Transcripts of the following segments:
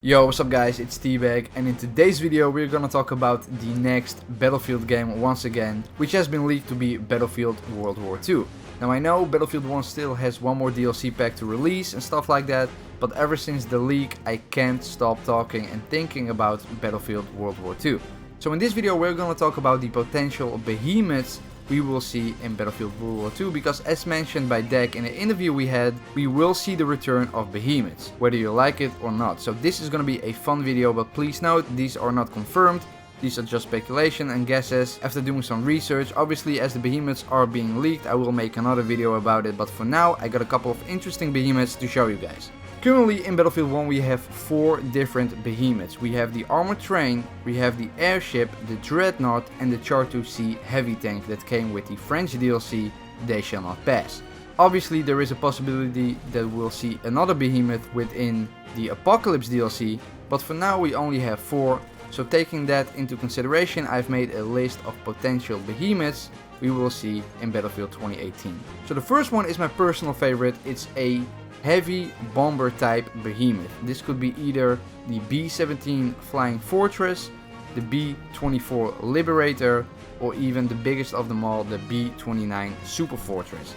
Yo, what's up guys, it's Tbag, and in today's video we're gonna talk about the next Battlefield game once again, which has been leaked to be Battlefield World War II. Now I know Battlefield 1 still has one more DLC pack to release and stuff like that, but ever since the leak I can't stop talking and thinking about Battlefield World War II. So in this video we're gonna talk about the potential behemoths we will see in Battlefield World War II, because as mentioned by Tbag in an interview we had, we will see the return of behemoths, whether you like it or not. So this is gonna be a fun video, but please note these are not confirmed, these are just speculation and guesses after doing some research. Obviously as the behemoths are being leaked I will make another video about it, but for now I got a couple of interesting behemoths to show you guys. Currently in Battlefield 1 we have 4 different behemoths. We have the armored train, we have the airship, the dreadnought and the Char 2C heavy tank that came with the French DLC They Shall Not Pass. Obviously there is a possibility that we'll see another behemoth within the Apocalypse DLC, but for now we only have 4, so taking that into consideration I've made a list of potential behemoths we will see in Battlefield 2018. So the first one is my personal favorite. It's a heavy bomber type behemoth. This could be either the B-17 Flying Fortress, the B-24 Liberator, or even the biggest of them all, the B-29 Super Fortress.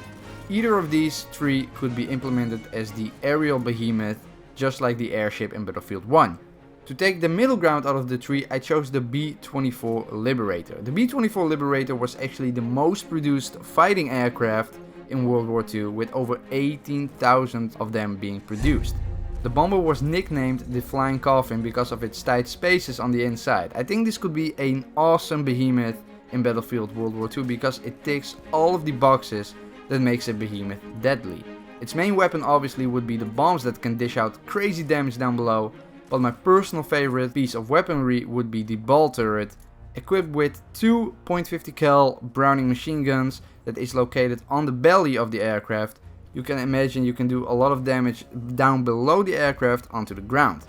Either of these 3 could be implemented as the aerial behemoth, just like the airship in Battlefield 1. To take the middle ground out of the 3, I chose the B-24 Liberator. The B-24 Liberator was actually the most produced fighting aircraft in World War II, with over 18,000 of them being produced. The bomber was nicknamed the Flying Coffin because of its tight spaces on the inside. I think this could be an awesome behemoth in Battlefield World War II because it ticks all of the boxes that makes a behemoth deadly. Its main weapon obviously would be the bombs that can dish out crazy damage down below, but my personal favorite piece of weaponry would be the ball turret, equipped with 2 .50 cal Browning machine guns that is located on the belly of the aircraft. You can imagine you can do a lot of damage down below the aircraft onto the ground.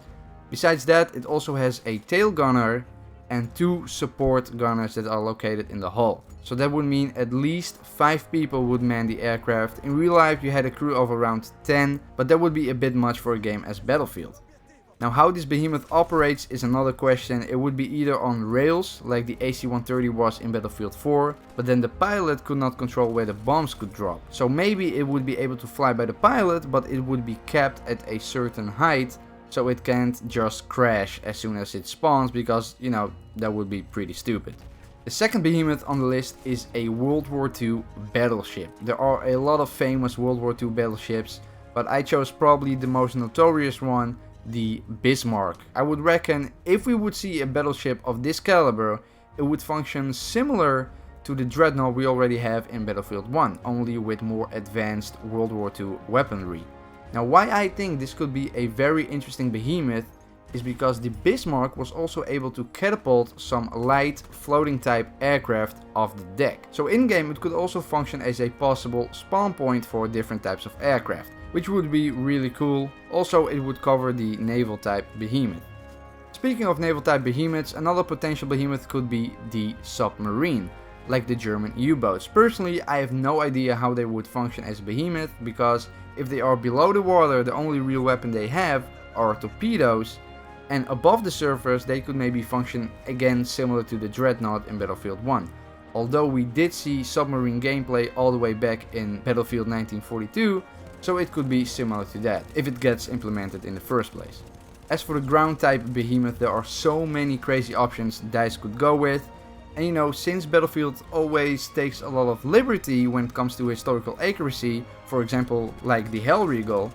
Besides that, it also has a tail gunner and 2 support gunners that are located in the hull. So that would mean at least 5 people would man the aircraft. In real life you had a crew of around 10, but that would be a bit much for a game as Battlefield. Now how this behemoth operates is another question. It would be either on rails like the AC-130 was in Battlefield 4, but then the pilot could not control where the bombs could drop. So maybe it would be able to fly by the pilot, but it would be capped at a certain height, so it can't just crash as soon as it spawns, because you know, that would be pretty stupid. The second behemoth on the list is a World War II battleship. There are a lot of famous World War II battleships, but I chose probably the most notorious one, the Bismarck. I would reckon if we would see a battleship of this caliber, it would function similar to the dreadnought we already have in Battlefield 1, only with more advanced World War II weaponry. Now why I think this could be a very interesting behemoth is because the Bismarck was also able to catapult some light floating type aircraft off the deck. So in game it could also function as a possible spawn point for different types of aircraft, which would be really cool. Also it would cover the naval type behemoth. Speaking of naval type behemoths, another potential behemoth could be the Submarine, like the German U-boats. Personally I have no idea how they would function as a behemoth, because if they are below the water the only real weapon they have are torpedoes, and above the surface they could maybe function again similar to the dreadnought in Battlefield 1. Although we did see submarine gameplay all the way back in Battlefield 1942, so it could be similar to that, if it gets implemented in the first place. As for the ground type behemoth, there are so many crazy options DICE could go with. And you know, since Battlefield always takes a lot of liberty when it comes to historical accuracy, for example like the Hellriegel,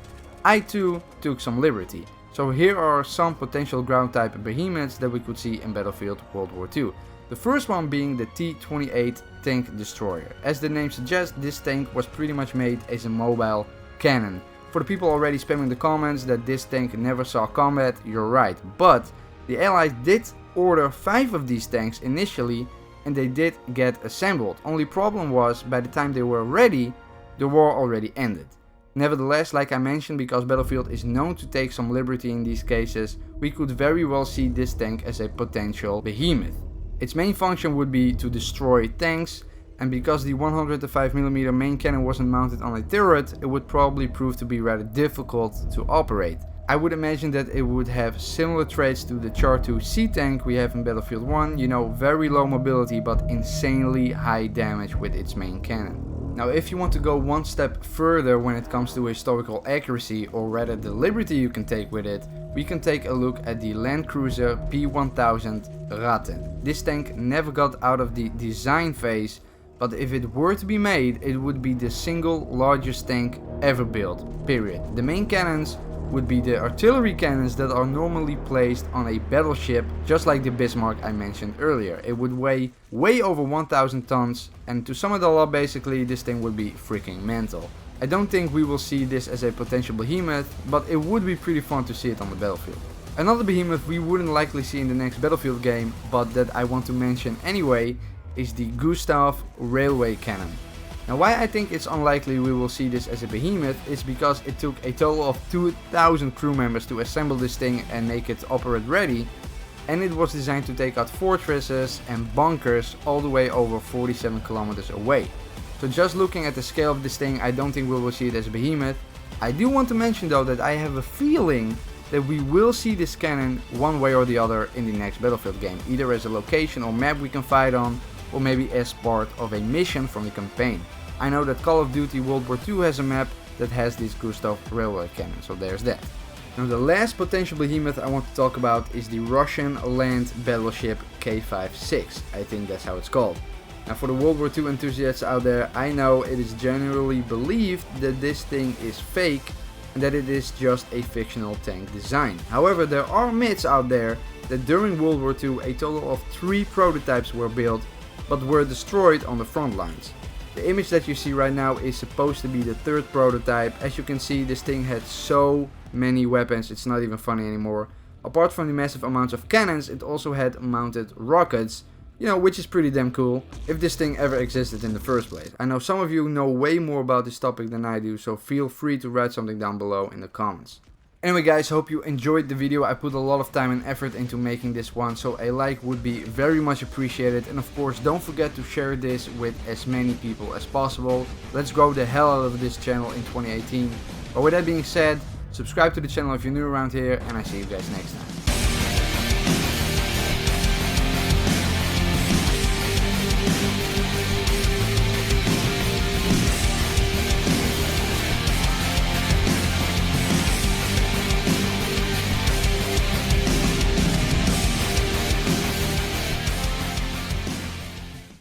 I too took some liberty. So here are some potential ground type behemoths that we could see in Battlefield World War II. The first one being the T-28 tank destroyer. As the name suggests, this tank was pretty much made as a mobile cannon. For the people already spamming the comments that this tank never saw combat, you're right, but the Allies did order 5 of these tanks initially and they did get assembled. Only problem was, by the time they were ready, the war already ended. Nevertheless, like I mentioned, because Battlefield is known to take some liberty in these cases, we could very well see this tank as a potential behemoth. Its main function would be to destroy tanks, and because the 105mm main cannon wasn't mounted on a turret, it would probably prove to be rather difficult to operate. I would imagine that it would have similar traits to the Char 2 Sea tank we have in Battlefield 1, you know, very low mobility but insanely high damage with its main cannon. Now if you want to go one step further when it comes to historical accuracy, or rather the liberty you can take with it, we can take a look at the Land Cruiser P1000 Ratte. This tank never got out of the design phase, but if it were to be made, it would be the single largest tank ever built, period. The main cannons would be the artillery cannons that are normally placed on a battleship, just like the Bismarck I mentioned earlier. It would weigh way over 1000 tons, and to sum it all up, basically this thing would be freaking mental. I don't think we will see this as a potential behemoth, but it would be pretty fun to see it on the battlefield. Another behemoth we wouldn't likely see in the next Battlefield game, but that I want to mention anyway, is the Gustav railway cannon. Now why I think it's unlikely we will see this as a behemoth is because it took a total of 2000 crew members to assemble this thing and make it operate ready, and it was designed to take out fortresses and bunkers all the way over 47 kilometers away. So just looking at the scale of this thing, I don't think we will see it as a behemoth. I do want to mention though that I have a feeling that we will see this cannon one way or the other in the next Battlefield game, either as a location or map we can fight on, or maybe as part of a mission from the campaign. I know that Call of Duty World War II has a map that has this Gustav railway cannon, so there's that. Now the last potential behemoth I want to talk about is the Russian land battleship K-56, I think that's how it's called. Now for the World War II enthusiasts out there, I know it is generally believed that this thing is fake and that it is just a fictional tank design. However, there are myths out there that during World War II a total of 3 prototypes were built but were destroyed on the front lines. The image that you see right now is supposed to be the 3rd prototype. As you can see, this thing had so many weapons, it's not even funny anymore. Apart from the massive amounts of cannons, it also had mounted rockets, you know, which is pretty damn cool, if this thing ever existed in the first place. I know some of you know way more about this topic than I do, so feel free to write something down below in the comments. Anyway guys, hope you enjoyed the video. I put a lot of time and effort into making this one, so a like would be very much appreciated. And of course, don't forget to share this with as many people as possible. Let's grow the hell out of this channel in 2018. But with that being said, subscribe to the channel if you're new around here, and I see you guys next time.